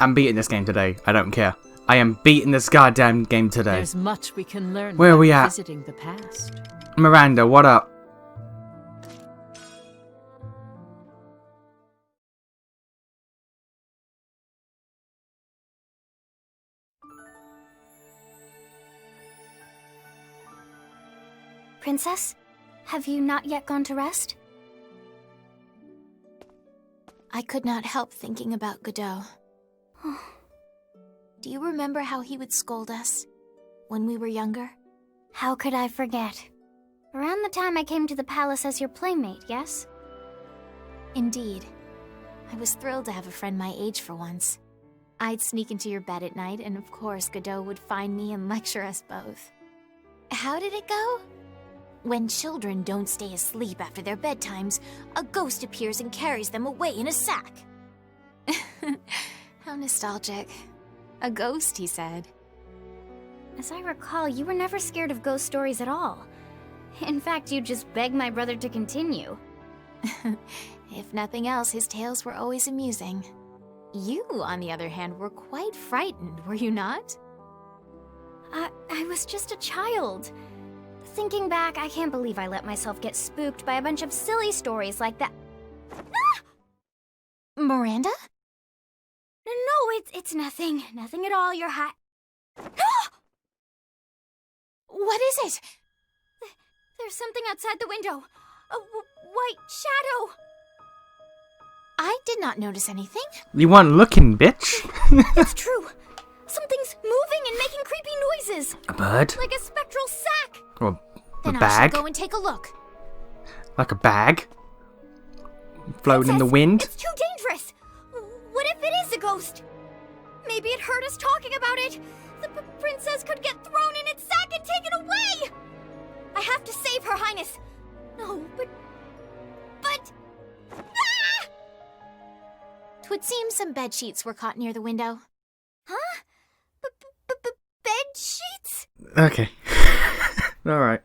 I'm beating this game today. I don't care. I am beating this goddamn game today. There's much we can learn Where are we by at? visiting the past. Miranda, what up? Princess, have you not yet gone to rest? I could not help thinking about Godot. Do you remember how he would scold us when we were younger? How could I forget? Around the time I came to the palace as your playmate, yes? Indeed. I was thrilled to have a friend my age for once. I'd sneak into your bed at night, and of course Godot would find me and lecture us both. How did it go? When children don't stay asleep after their bedtimes, a ghost appears and carries them away in a sack. How nostalgic. A ghost, he said. As I recall, you were never scared of ghost stories at all. In fact, you just begged my brother to continue. If nothing else, his tales were always amusing. You, on the other hand, were quite frightened, were you not? I was just a child. Thinking back, I can't believe I let myself get spooked by a bunch of silly stories like that. Ah! Miranda? No, it's nothing. Nothing at all, your hat. Ah! What is it? There's something outside the window. A white shadow. I did not notice anything. You weren't looking, bitch. It's true. Something's moving and making creepy noises. A bird? Like a spectral sack. Or a Then I bag? shall go and take a look. Like a bag? Floating in the wind? It's too dangerous. What if it is a ghost? Maybe it heard us talking about it. The princess could get thrown in its sack and taken away. I have to save Her Highness. No, but... Ah! 'Twould seem some bed sheets were caught near the window. Huh? Bed sheets? Okay. Alright.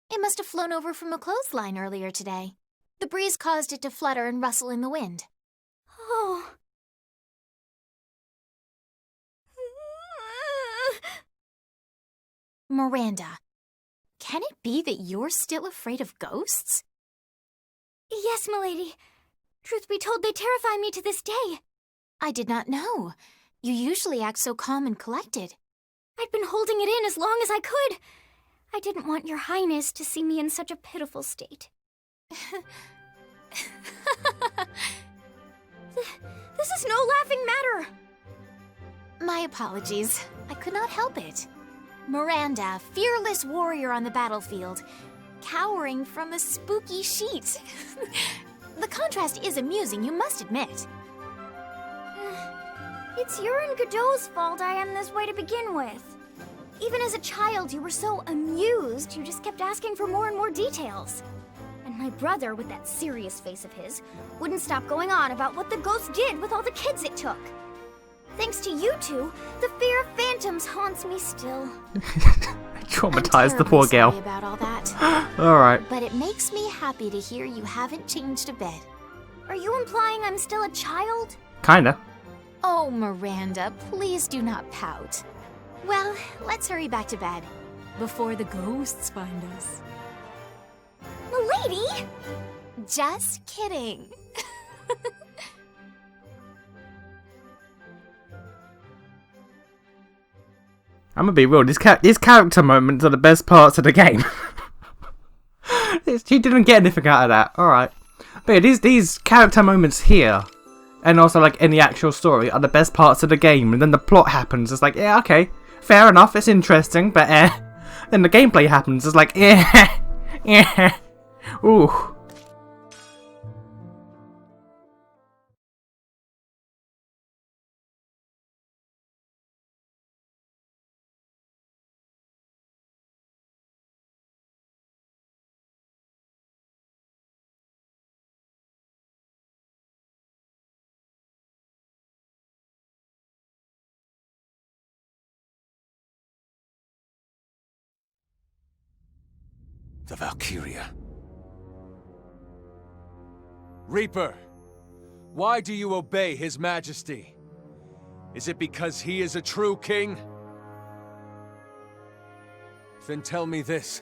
It must have flown over from a clothesline earlier today. The breeze caused it to flutter and rustle in the wind. Oh. Miranda, can it be that you're still afraid of ghosts? Yes, milady. Truth be told, they terrify me to this day. I did not know. You usually act so calm and collected. I'd been holding it in as long as I could. I didn't want your highness to see me in such a pitiful state. This is no laughing matter. My apologies. I could not help it. Miranda, fearless warrior on the battlefield, cowering from a spooky sheet. The contrast is amusing, you must admit. It's your and Godot's fault I am this way to begin with. Even as a child, you were so amused, you just kept asking for more and more details. And my brother, with that serious face of his, wouldn't stop going on about what the ghost did with all the kids it took. Thanks to you two, the fear of phantoms haunts me still. Traumatized the poor girl. Sorry about all that. Alright. But it makes me happy to hear you haven't changed a bit. Are you implying I'm still a child? Kinda. Oh, Miranda, please do not pout. Well, let's hurry back to bed, before the ghosts find us. Milady! Just kidding. I'm gonna be real, these character moments are the best parts of the game. She didn't get anything out of that, alright. But yeah, these character moments here, and also like in the actual story, are the best parts of the game. And then the plot happens, it's like, yeah, okay, fair enough, it's interesting, but then the gameplay happens, it's like, yeah, yeah, ooh. The Valkyria. Reaper, why do you obey His Majesty? Is it because he is a true king? Then tell me this.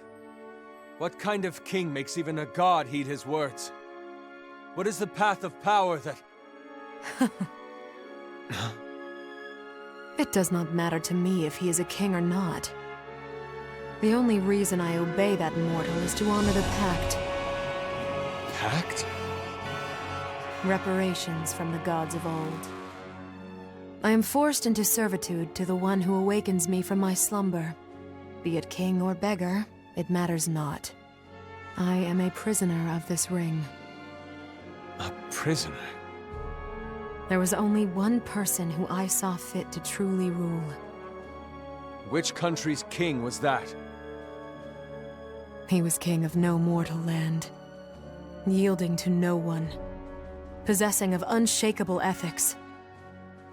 What kind of king makes even a god heed his words? What is the path of power that... It does not matter to me if he is a king or not. The only reason I obey that mortal is to honor the pact. Pact? Reparations from the gods of old. I am forced into servitude to the one who awakens me from my slumber. Be it king or beggar, it matters not. I am a prisoner of this ring. A prisoner? There was only one person who I saw fit to truly rule. Which country's king was that? He was king of no mortal land, yielding to no one, possessing of unshakable ethics.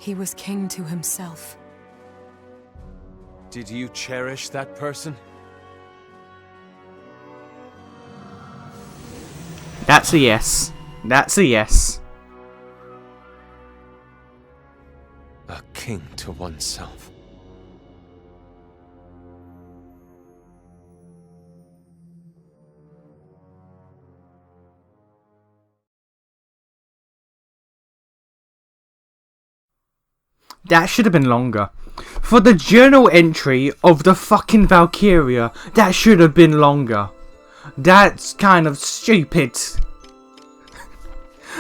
He was king to himself. Did you cherish that person? That's a yes. That's a yes. A king to oneself. That should have been longer. For the journal entry of the fucking Valkyria, that should have been longer. That's kind of stupid.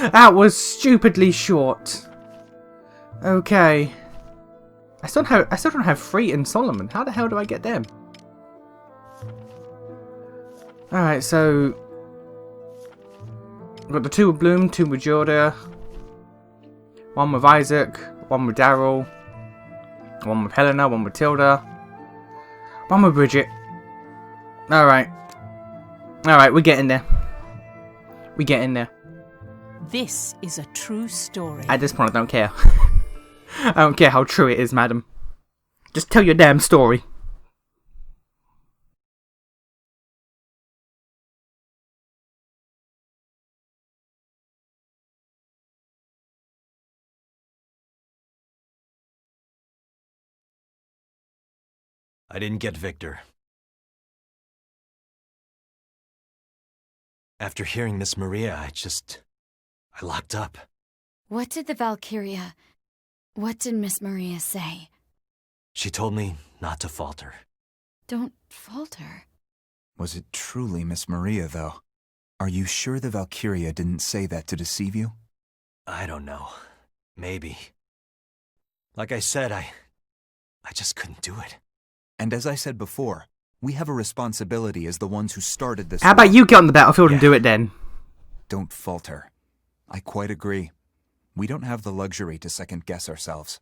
That was stupidly short. Okay. I still don't have Free and Solomon. How the hell do I get them? Alright, so we've got the two with Bloom, two with Jorda, one with Isaac, one with Daryl, one with Helena, one with Tilda, one with Bridget. Alright. Alright, we're getting there. We're getting there. This is a true story. At this point, I don't care. I don't care how true it is, madam. Just tell your damn story. I didn't get Victor. After hearing Miss Maria, I locked up. What did Miss Maria say? She told me not to falter. Don't falter. Was it truly Miss Maria, though? Are you sure the Valkyria didn't say that to deceive you? I don't know. Maybe. Like I said, I just couldn't do it. And as I said before, we have a responsibility as the ones who started this. How about you get on the battlefield and do it then? Don't falter. I quite agree. We don't have the luxury to second-guess ourselves.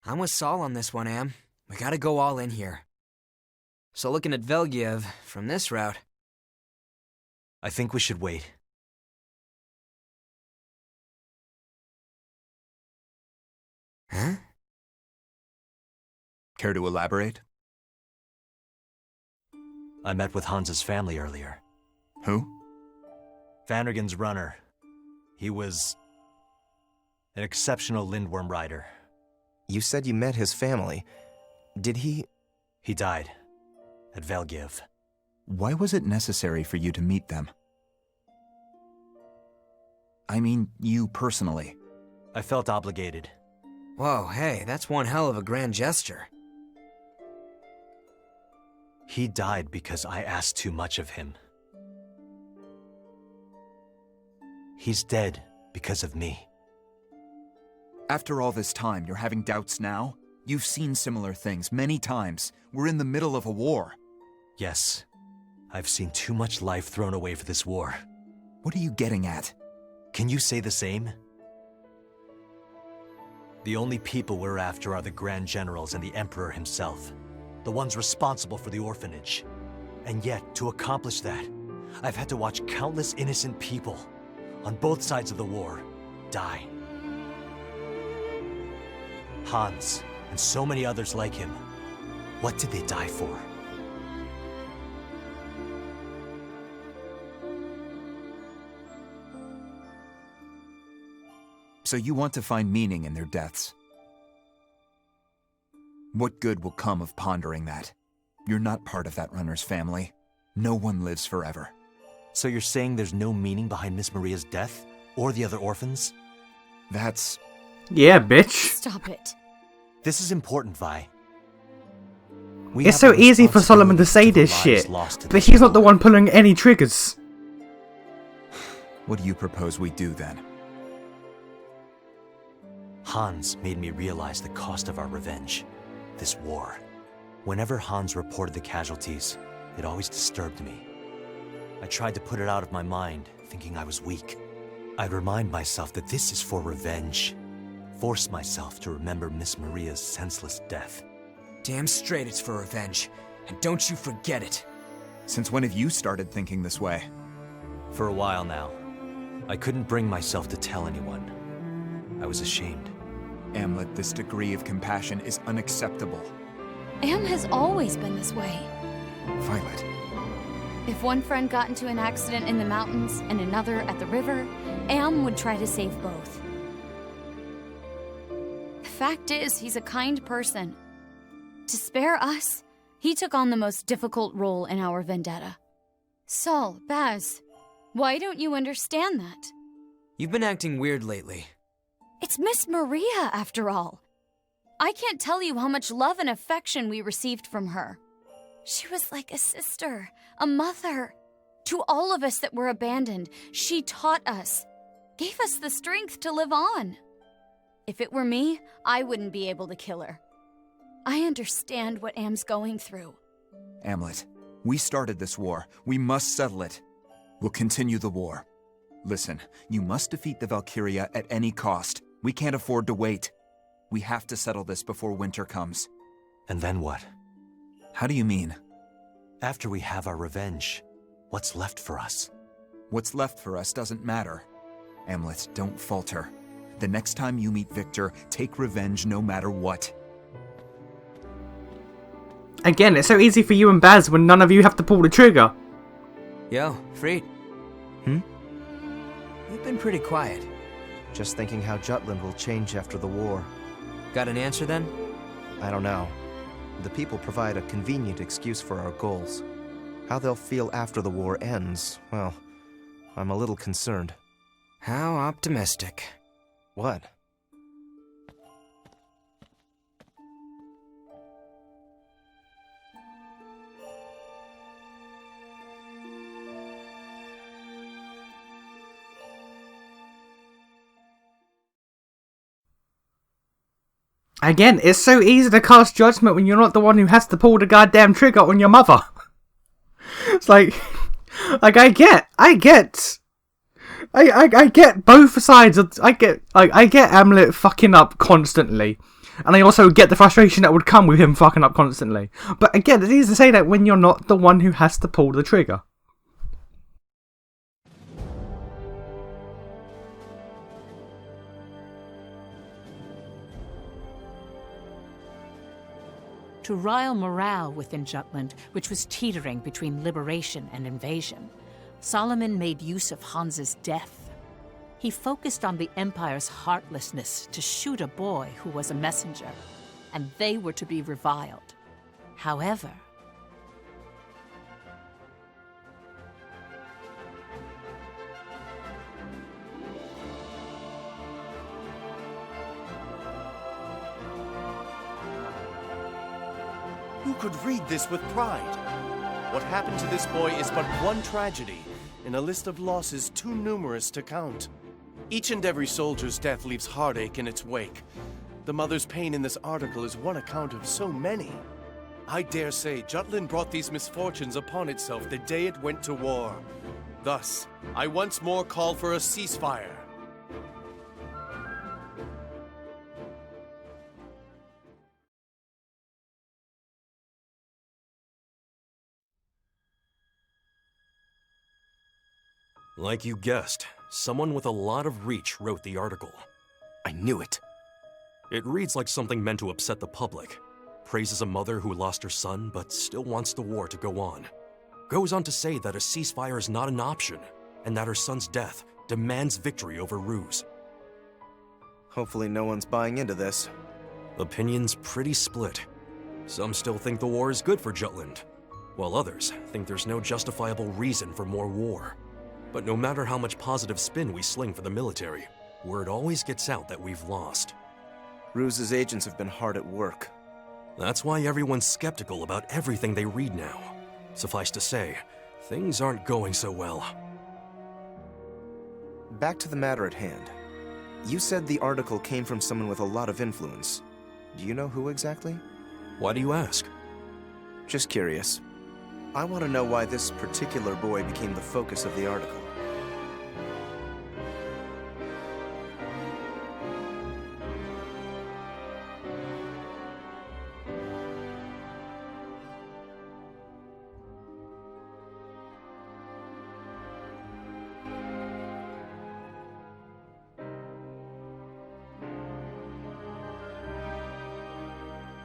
I'm with Saul on this one, Am. We gotta go all in here. So looking at Velgiev from this route... I think we should wait. Huh? Care to elaborate? I met with Hans's family earlier. Who? Vannergan's runner. He was an exceptional Lindworm rider. You said you met his family. Did he... He died at Velgiev. Why was it necessary for you to meet them? I mean, you personally. I felt obligated. Whoa, hey, that's one hell of a grand gesture. He died because I asked too much of him. He's dead because of me. After all this time, you're having doubts now? You've seen similar things many times. We're in the middle of a war. Yes. I've seen too much life thrown away for this war. What are you getting at? Can you say the same? The only people we're after are the Grand Generals and the Emperor himself. The ones responsible for the orphanage. And yet, to accomplish that, I've had to watch countless innocent people, on both sides of the war, die. Hans, and so many others like him. What did they die for? So you want to find meaning in their deaths. What good will come of pondering that? You're not part of that runner's family. No one lives forever. So you're saying there's no meaning behind Miss Maria's death? Or the other orphans? That's... Yeah, bitch. Stop it. This is important, Vi. It's so easy for Solomon to say this shit, but he's not the one pulling any triggers. What do you propose we do then? Hans made me realize the cost of our revenge. This war. Whenever Hans reported the casualties, it always disturbed me. I tried to put it out of my mind, thinking I was weak. I'd remind myself that this is for revenge. Force myself to remember Miss Maria's senseless death. Damn straight it's for revenge. And don't you forget it. Since when have you started thinking this way? For a while now. I couldn't bring myself to tell anyone. I was ashamed. Amlet, this degree of compassion is unacceptable. Am has always been this way. Violet. If one friend got into an accident in the mountains and another at the river, Am would try to save both. The fact is, he's a kind person. To spare us, he took on the most difficult role in our vendetta. Sol, Baz, why don't you understand that? You've been acting weird lately. It's Miss Maria, after all. I can't tell you how much love and affection we received from her. She was like a sister, a mother. To all of us that were abandoned, she taught us, gave us the strength to live on. If it were me, I wouldn't be able to kill her. I understand what Am's going through. Amlet, we started this war. We must settle it. We'll continue the war. Listen, you must defeat the Valkyria at any cost. We can't afford to wait. We have to settle this before winter comes. And then what? How do you mean? After we have our revenge, what's left for us? What's left for us doesn't matter. Amlet, don't falter. The next time you meet Victor, take revenge no matter what. Again, it's so easy for you and Baz when none of you have to pull the trigger. Yo, Freed. Hmm? You've been pretty quiet. Just thinking how Jutland will change after the war. Got an answer then? I don't know. The people provide a convenient excuse for our goals. How they'll feel after the war ends, well, I'm a little concerned. How optimistic. What? Again, it's so easy to cast judgment when you're not the one who has to pull the goddamn trigger on your mother. It's like I get both sides. I get Amlet fucking up constantly, and I also get the frustration that would come with him fucking up constantly. But again, it's easy to say that when you're not the one who has to pull the trigger. To rile morale within Jutland, which was teetering between liberation and invasion, Solomon made use of Hans's death. He focused on the Empire's heartlessness to shoot a boy who was a messenger, and they were to be reviled. However, who could read this with pride? What happened to this boy is but one tragedy in a list of losses too numerous to count. Each and every soldier's death leaves heartache in its wake. The mother's pain in this article is one account of so many. I dare say Jutland brought these misfortunes upon itself the day it went to war. Thus, I once more call for a ceasefire. Like you guessed, someone with a lot of reach wrote the article. I knew it. It reads like something meant to upset the public. Praises a mother who lost her son, but still wants the war to go on. Goes on to say that a ceasefire is not an option, and that her son's death demands victory over ruse. Hopefully no one's buying into this. Opinions pretty split. Some still think the war is good for Jutland, while others think there's no justifiable reason for more war. But no matter how much positive spin we sling for the military, word always gets out that we've lost. Ruse's agents have been hard at work. That's why everyone's skeptical about everything they read now. Suffice to say, things aren't going so well. Back to the matter at hand. You said the article came from someone with a lot of influence. Do you know who exactly? Why do you ask? Just curious. I want to know why this particular boy became the focus of the article.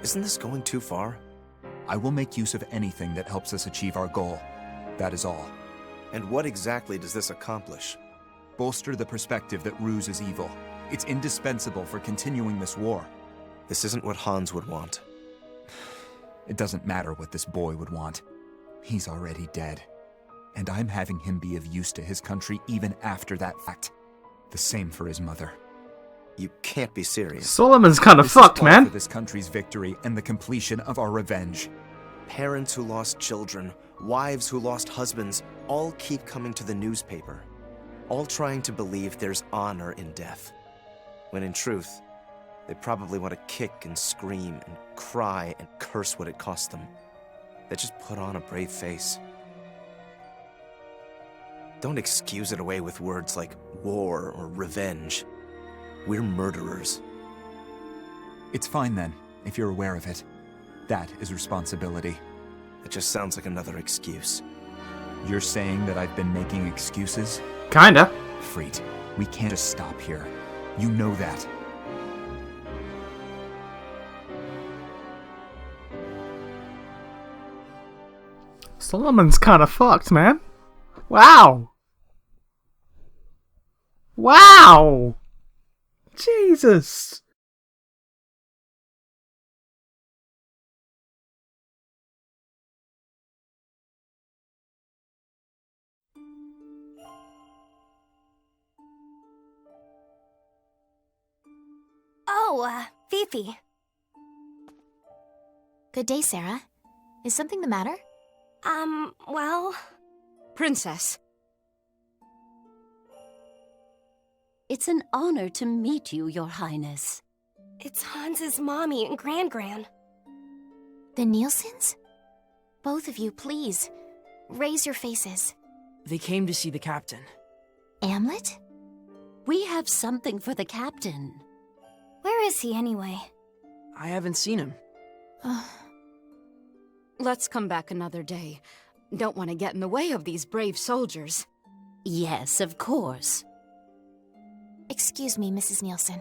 Isn't this going too far? I will make use of anything that helps us achieve our goal. That is all. And what exactly does this accomplish? Bolster the perspective that Ruse is evil. It's indispensable for continuing this war. This isn't what Hans would want. It doesn't matter what this boy would want. He's already dead. And I'm having him be of use to his country even after that fact. The same for his mother. You can't be serious. Solomon's kind of fucked, man. For this country's victory and the completion of our revenge. Parents who lost children, wives who lost husbands, all keep coming to the newspaper. All trying to believe there's honor in death. When in truth, they probably want to kick and scream and cry and curse what it cost them. They just put on a brave face. Don't excuse it away with words like war or revenge. We're murderers. It's fine then, if you're aware of it. That is responsibility. It just sounds like another excuse. You're saying that I've been making excuses? Kinda. Freet, we can't just stop here. You know that. Solomon's kind of fucked, man. Wow. Wow. Jesus. Oh, Fifi. Good day, Sarah. Is something the matter? Well... Princess. It's an honor to meet you, Your Highness. It's Hans's mommy and Gran. The Nielsen's? Both of you, please. Raise your faces. They came to see the captain. Amlet? We have something for the captain. Where is he, anyway? I haven't seen him. Let's come back another day. Don't want to get in the way of these brave soldiers. Yes, of course. Excuse me, Mrs. Nielsen.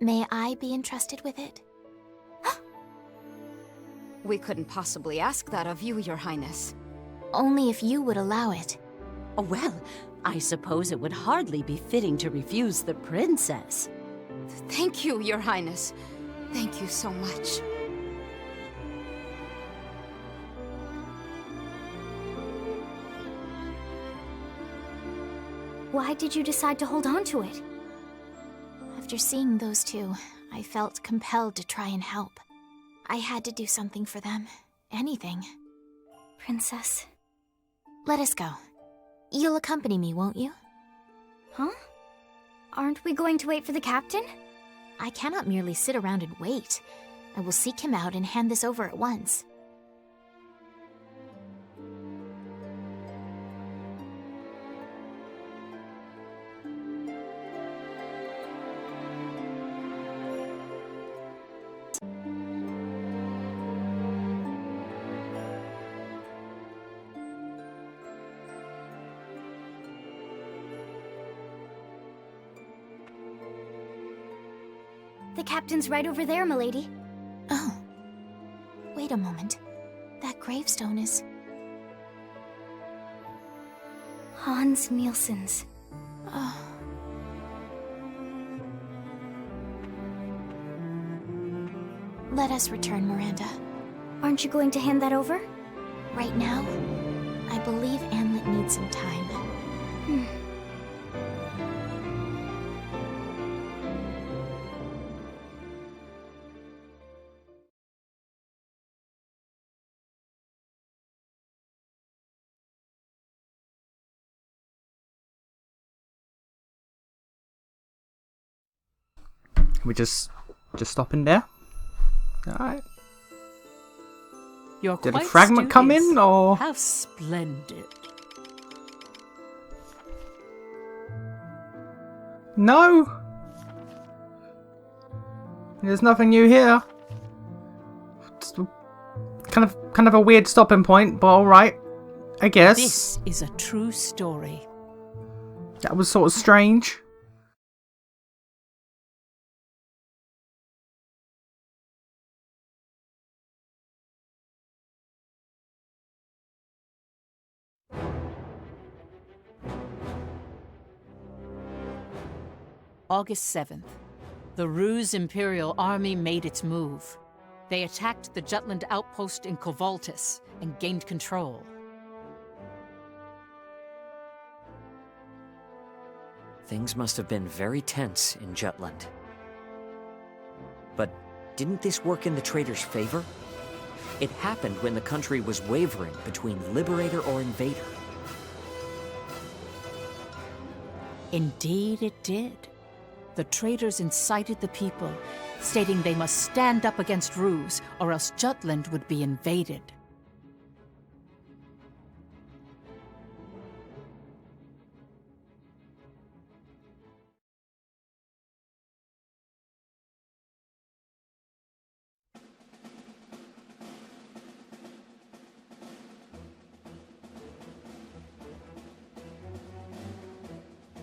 May I be entrusted with it? We couldn't possibly ask that of you, Your Highness. Only if you would allow it. Well, I suppose it would hardly be fitting to refuse the princess. Thank you, Your Highness. Thank you so much. Why did you decide to hold on to it? After seeing those two, I felt compelled to try and help. I had to do something for them. Anything. Princess. Let us go. You'll accompany me, won't you? Huh? Aren't we going to wait for the captain? I cannot merely sit around and wait. I will seek him out and hand this over at once. The captain's right over there, milady. Oh. Wait a moment. That gravestone is... Hans Nielsen's. Oh. Let us return, Miranda. Aren't you going to hand that over? Right now, I believe Amlet needs some time. We just stopping there. All right. You're Did a quite fragment come in, studious. or How splendid. no? There's nothing new here. It's kind of a weird stopping point, but all right, I guess. This is a true story. That was sort of strange. August 7th. The Ruse Imperial Army made its move. They attacked the Jutland outpost in Kovaltis and gained control. Things must have been very tense in Jutland. But didn't this work in the traitors' favor? It happened when the country was wavering between liberator or invader. Indeed it did. The traitors incited the people, stating they must stand up against Ruse, or else Jutland would be invaded.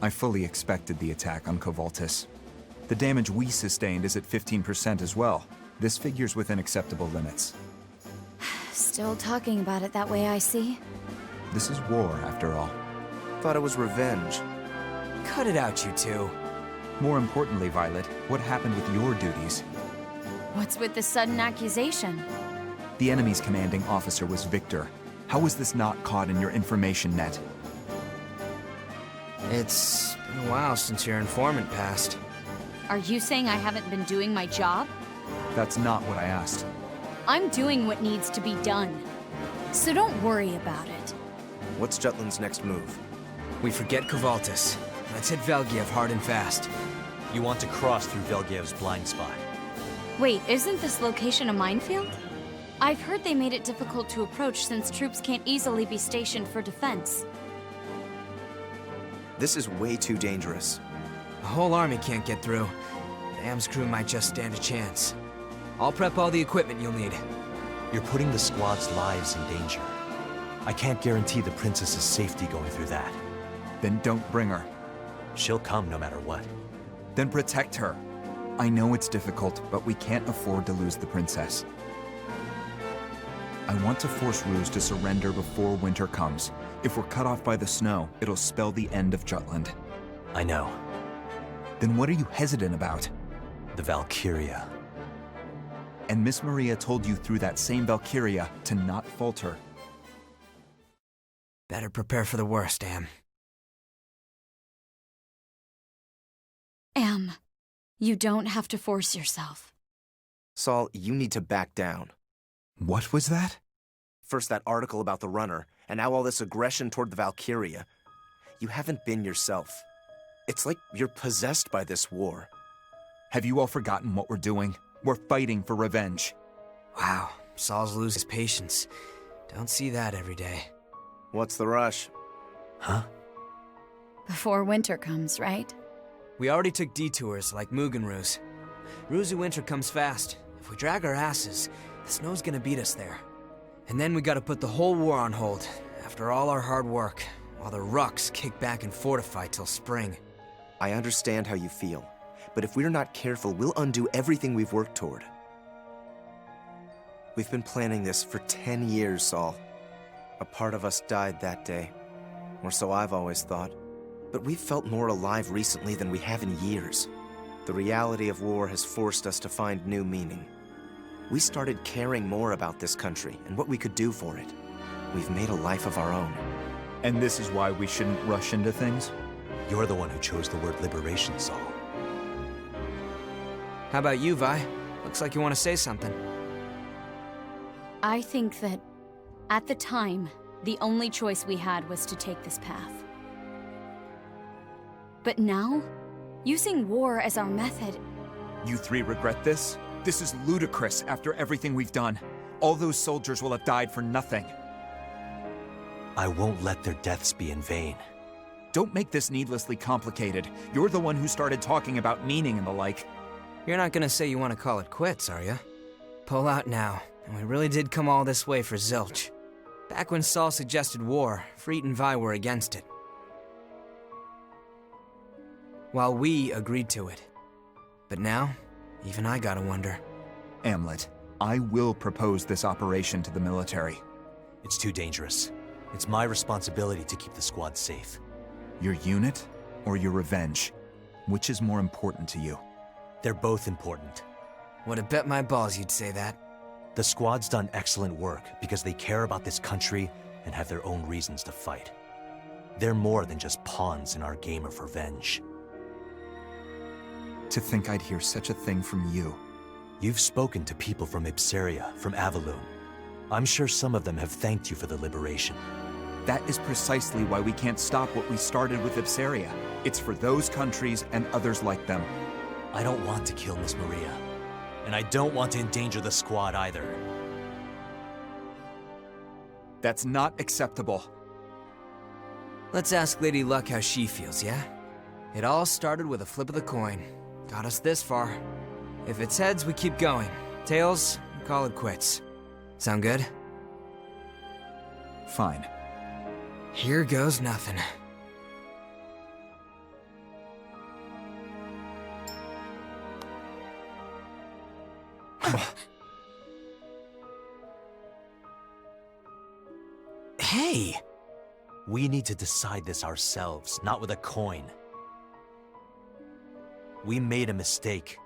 I fully expected the attack on Kovaltis. The damage we sustained is at 15% as well. This figure's within acceptable limits. Still talking about it that way, I see. This is war, after all. Thought it was revenge. Cut it out, you two. More importantly, Violet, what happened with your duties? What's with the sudden accusation? The enemy's commanding officer was Victor. How was this not caught in your information net? It's been a while since your informant passed. Are you saying I haven't been doing my job? That's not what I asked. I'm doing what needs to be done. So don't worry about it. What's Jutland's next move? We forget Kovaltis. Let's hit Velgiev hard and fast. You want to cross through Velgiev's blind spot. Wait, isn't this location a minefield? I've heard they made it difficult to approach since troops can't easily be stationed for defense. This is way too dangerous. The whole army can't get through. Dam's crew might just stand a chance. I'll prep all the equipment you'll need. You're putting the squad's lives in danger. I can't guarantee the princess's safety going through that. Then don't bring her. She'll come no matter what. Then protect her. I know it's difficult, but we can't afford to lose the princess. I want to force Ruse to surrender before winter comes. If we're cut off by the snow, it'll spell the end of Jutland. I know. Then what are you hesitant about? The Valkyria. And Miss Maria told you through that same Valkyria to not falter. Better prepare for the worst, Am. Am, you don't have to force yourself. Saul, you need to back down. What was that? First that article about the runner, and now all this aggression toward the Valkyria. You haven't been yourself. It's like you're possessed by this war. Have you all forgotten what we're doing? We're fighting for revenge. Wow, Saul's losing his patience. Don't see that every day. What's the rush? Huh? Before winter comes, right? We already took detours like Mugenruz. Ruzu winter comes fast. If we drag our asses, the snow's gonna beat us there. And then we gotta put the whole war on hold, after all our hard work, while the Rucks kick back and fortify till spring. I understand how you feel, but if we're not careful, we'll undo everything we've worked toward. We've been planning this for 10 years, Saul. A part of us died that day, or so I've always thought. But we've felt more alive recently than we have in years. The reality of war has forced us to find new meaning. we started caring more about this country and what we could do for it. We've made a life of our own. And this is why we shouldn't rush into things? You're the one who chose the word liberation, Saul. How about you, Vi? Looks like you want to say something. I think that, at the time, the only choice we had was to take this path. But now, using war as our method... You three regret this? This is ludicrous after everything we've done. All those soldiers will have died for nothing. I won't let their deaths be in vain. Don't make this needlessly complicated. You're the one who started talking about meaning and the like. You're not gonna say you want to call it quits, are you? Pull out now, and we really did come all this way for zilch. Back when Saul suggested war, Freet and Vi were against it. While we agreed to it. But now, even I gotta wonder. Amlet, I will propose this operation to the military. It's too dangerous. It's my responsibility to keep the squad safe. Your unit or your revenge? Which is more important to you? They're both important. Would have bet my balls you'd say that. The squad's done excellent work because they care about this country and have their own reasons to fight. They're more than just pawns in our game of revenge. To think I'd hear such a thing from you. You've spoken to people from Ipsaria, from Avaloon. I'm sure some of them have thanked you for the liberation. That is precisely why we can't stop what we started with Ipsaria. It's for those countries and others like them. I don't want to kill Miss Maria. And I don't want to endanger the squad either. That's not acceptable. Let's ask Lady Luck how she feels, yeah? It all started with a flip of the coin. Got us this far. If it's heads, we keep going. Tails, we call it quits. Sound good? Fine. Here goes nothing. Hey! We need to decide this ourselves, not with a coin. We made a mistake,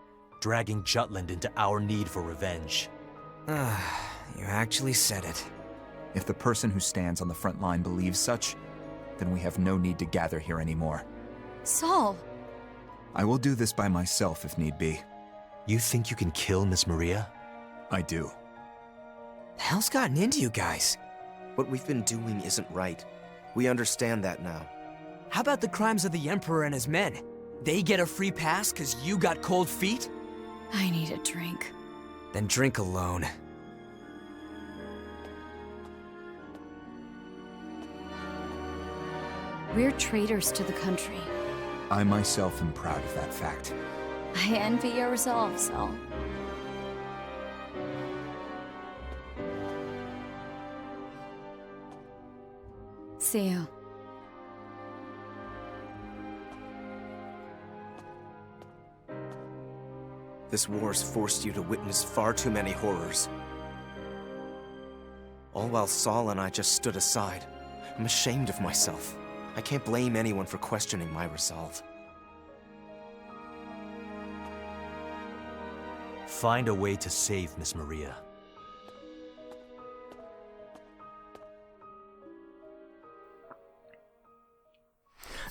dragging Jutland into our need for revenge. You actually said it. If the person who stands on the front line believes such, then we have no need to gather here anymore. Saul! I will do this by myself if need be. You think you can kill Miss Maria? I do. The hell's gotten into you guys? What we've been doing isn't right. We understand that now. How about the crimes of the Emperor and his men? They get a free pass because you got cold feet? I need a drink. Then drink alone. We're traitors to the country. I myself am proud of that fact. I envy your resolve, Saul. See you. This war's forced you to witness far too many horrors. All while Saul and I just stood aside. I'm ashamed of myself. I can't blame anyone for questioning my resolve. Find a way to save Miss Maria.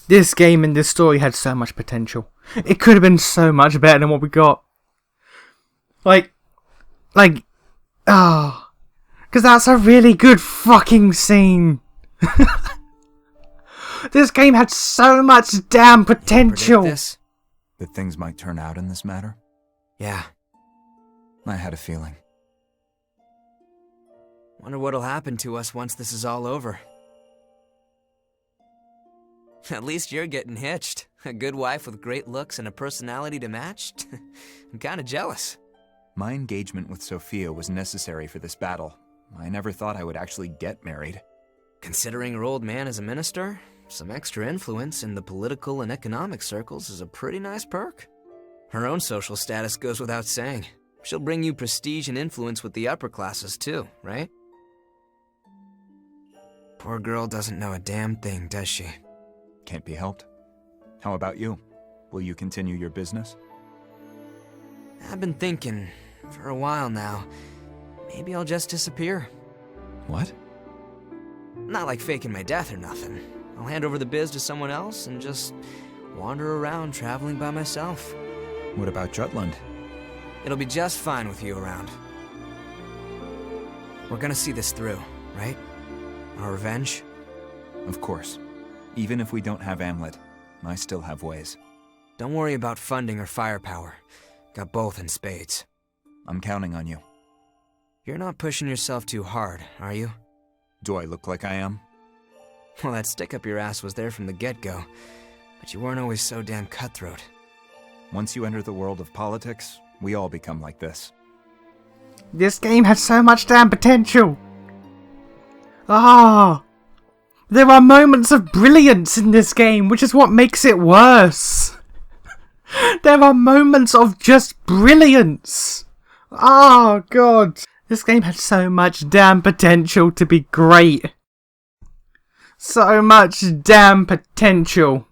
This game and this story had so much potential. It could have been so much better than what we got. Because that's a really good fucking scene. This game had so much damn potential. This? That things might turn out in this matter? Yeah. I had a feeling. Wonder what'll happen to us once this is all over. At least you're getting hitched. A good wife with great looks and a personality to match? I'm kinda jealous. My engagement with Sophia was necessary for this battle. I never thought I would actually get married. Considering her old man is a minister, some extra influence in the political and economic circles is a pretty nice perk. Her own social status goes without saying. She'll bring you prestige and influence with the upper classes too, right? Poor girl doesn't know a damn thing, does she? Can't be helped. How about you? Will you continue your business? I've been thinking, for a while now, maybe I'll just disappear. What? Not like faking my death or nothing. I'll hand over the biz to someone else and just wander around traveling by myself. What about Jutland? It'll be just fine with you around. We're gonna see this through, right? Our revenge? Of course. Even if we don't have Amlet, I still have ways. Don't worry about funding or firepower. Got both in spades. I'm counting on you. You're not pushing yourself too hard, are you? Do I look like I am? Well, that stick up your ass was there from the get-go, but you weren't always so damn cutthroat. Once you enter the world of politics, we all become like this. This game has so much damn potential. There are moments of brilliance in this game, which is what makes it worse. There are moments of just brilliance. Oh god. This game had so much damn potential to be great. So much damn potential.